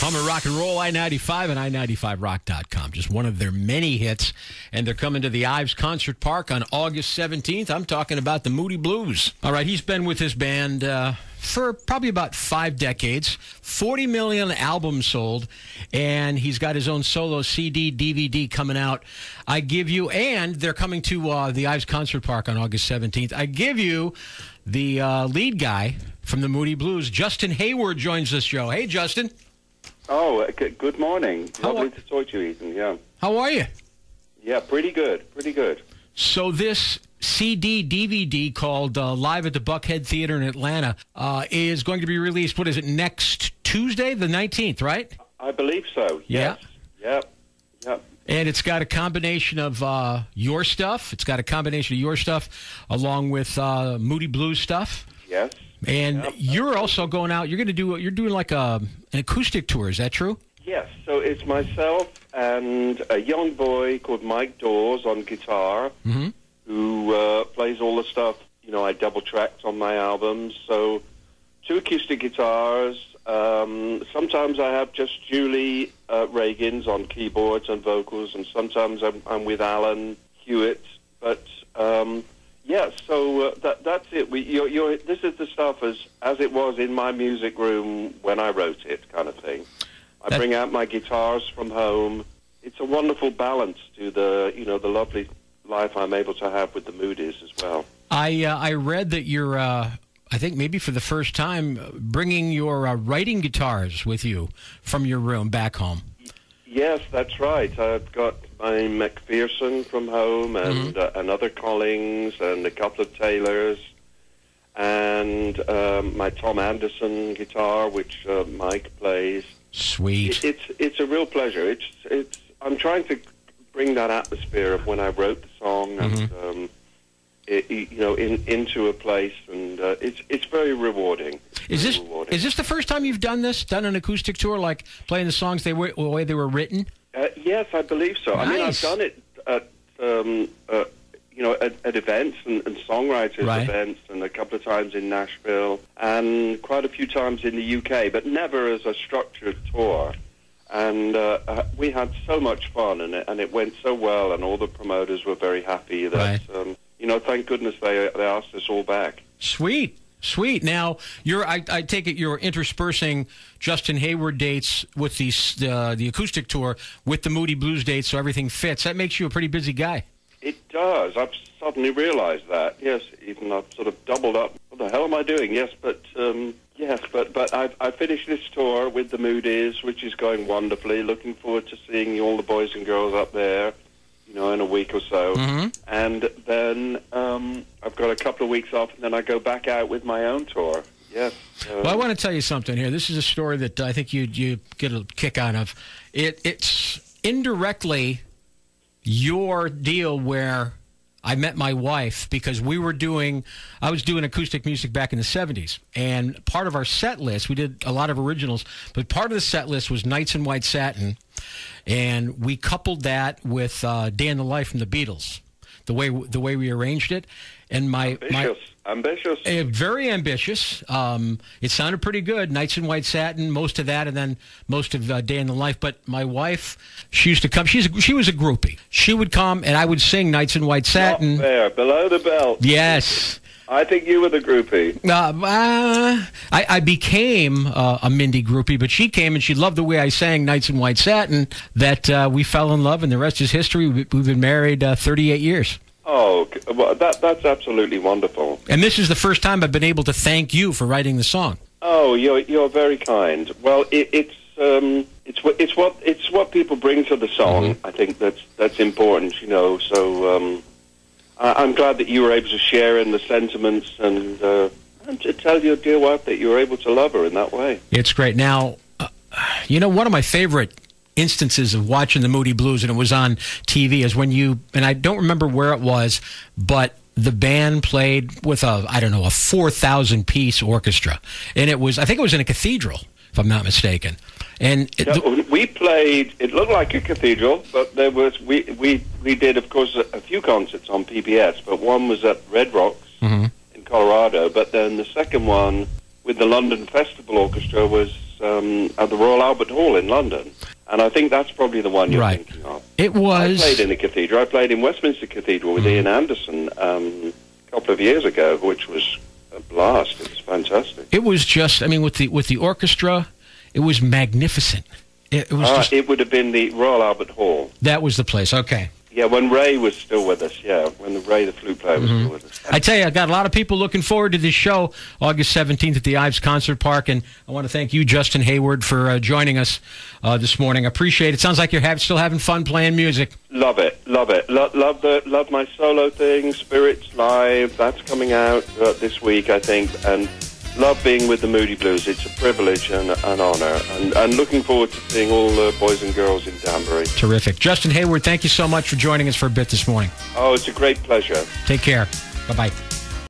Home of Rock and Roll, I-95 and I95rock.com. Just one of their many hits. And they're coming to the Ives Concert Park on August 17th. I'm talking about the Moody Blues. All right, he's been with his band for probably about 5 decades. 40 million albums sold. And he's got his own solo CD, DVD coming out. I give you, and they're coming to the Ives Concert Park on August 17th. I give you the lead guy from the Moody Blues. Justin Hayward joins this show. Hey, Justin. Oh, good morning. Lovely to talk to you, Ethan. Yeah. How are you? Yeah, pretty good. Pretty good. So this CD DVD called Live at the Buckhead Theater in Atlanta is going to be released, what is it, next Tuesday, the 19th, right? I believe so. Yes. Yeah. Yep. And it's got a combination of your stuff. It's got a combination of your stuff along with Moody Blues stuff. Yes. And you're also going out. You're doing like an acoustic tour. Is that true? Yes. So it's myself and a young boy called Mike Dawes on guitar, who plays all the stuff. You know, I double tracked on my albums. So 2 acoustic guitars. Sometimes I have just Julie Reagans on keyboards and vocals, and sometimes I'm with Alan Hewitt. But yeah, so that's it. This is the stuff as it was in my music room when I wrote it, kind of thing. I bring out my guitars from home. It's a wonderful balance to the the lovely life I'm able to have with the Moody's as well. I read that you're, I think maybe for the first time, bringing your writing guitars with you from your room back home. Yes, that's right. I've got my McPherson from home and another Collings and a couple of Taylors and my Tom Anderson guitar, which Mike plays. Sweet. It's a real pleasure. I'm trying to bring that atmosphere of when I wrote the song and into a place, and it's very rewarding. Is this the first time you've done an acoustic tour, like playing the songs the way they were written? Yes, I believe so. Nice. I mean, I've done it at events and songwriters events, and a couple of times in Nashville, and quite a few times in the UK, but never as a structured tour. And we had so much fun, and it went so well, and all the promoters were very happy that thank goodness they asked us all back. Sweet. Now, I take it you're interspersing Justin Hayward dates with the acoustic tour with the Moody Blues dates, so everything fits. That makes you a pretty busy guy. It does. I've suddenly realized that. Yes, even I've sort of doubled up. What the hell am I doing? Yes, but I finished this tour with the Moody's, which is going wonderfully. Looking forward to seeing all the boys and girls up there, in a week or so. And then I've got a couple of weeks off, and then I go back out with my own tour. Yes. Well, I want to tell you something here. This is a story that I think you get a kick out of. It's indirectly your deal where I met my wife because I was doing acoustic music back in the 70s. And part of our set list, we did a lot of originals, but part of the set list was Nights in White Satin. And we coupled that with Day in the Life from the Beatles, the way we arranged it. And ambitious. Very ambitious. It sounded pretty good. Nights in White Satin, most of that, and then most of Day in the Life. But my wife, she used to come. She was a groupie. She would come, and I would sing Nights in White Satin. Not there, below the belt. Yes. I think you were the groupie. I became a Mindy groupie, but she came and she loved the way I sang Nights in White Satin, that we fell in love, and the rest is history. We've been married 38 years. Oh, well, that's absolutely wonderful. And this is the first time I've been able to thank you for writing the song. Oh, you're very kind. Well, it's what people bring to the song. I think that's important, So I'm glad that you were able to share in the sentiments and to tell your dear wife that you were able to love her in that way. It's great. Now, one of my favorite instances of watching the Moody Blues, and it was on TV, is when and I don't remember where it was, but the band played with a 4,000-piece orchestra. And I think it was in a cathedral, if I'm not mistaken. And we played, it looked like a cathedral, but we did, of course, a few concerts on PBS, but one was at Red Rocks in Colorado, but then the second one with the London Festival Orchestra was at the Royal Albert Hall in London. And I think that's probably the one you're thinking of. It was. I played in the cathedral. I played in Westminster Cathedral with Ian Anderson a couple of years ago, which was a blast. It was fantastic. It was just, I mean, with the orchestra, it was magnificent. It was it would have been the Royal Albert Hall. That was the place, okay. Yeah, when Ray was still with us, when Ray, the flute player, was still with us. I tell you, I got a lot of people looking forward to this show, August 17th at the Ives Concert Park, and I want to thank you, Justin Hayward, for joining us this morning. I appreciate it. Sounds like you're still having fun playing music. Love it. Love my solo thing, Spirits Live. That's coming out this week, I think, and love being with the Moody Blues. It's a privilege and an honor, and looking forward to seeing all the boys and girls in Danbury. Terrific. Justin Hayward, thank you so much for joining us for a bit this morning. Oh, it's a great pleasure. Take care. Bye-bye.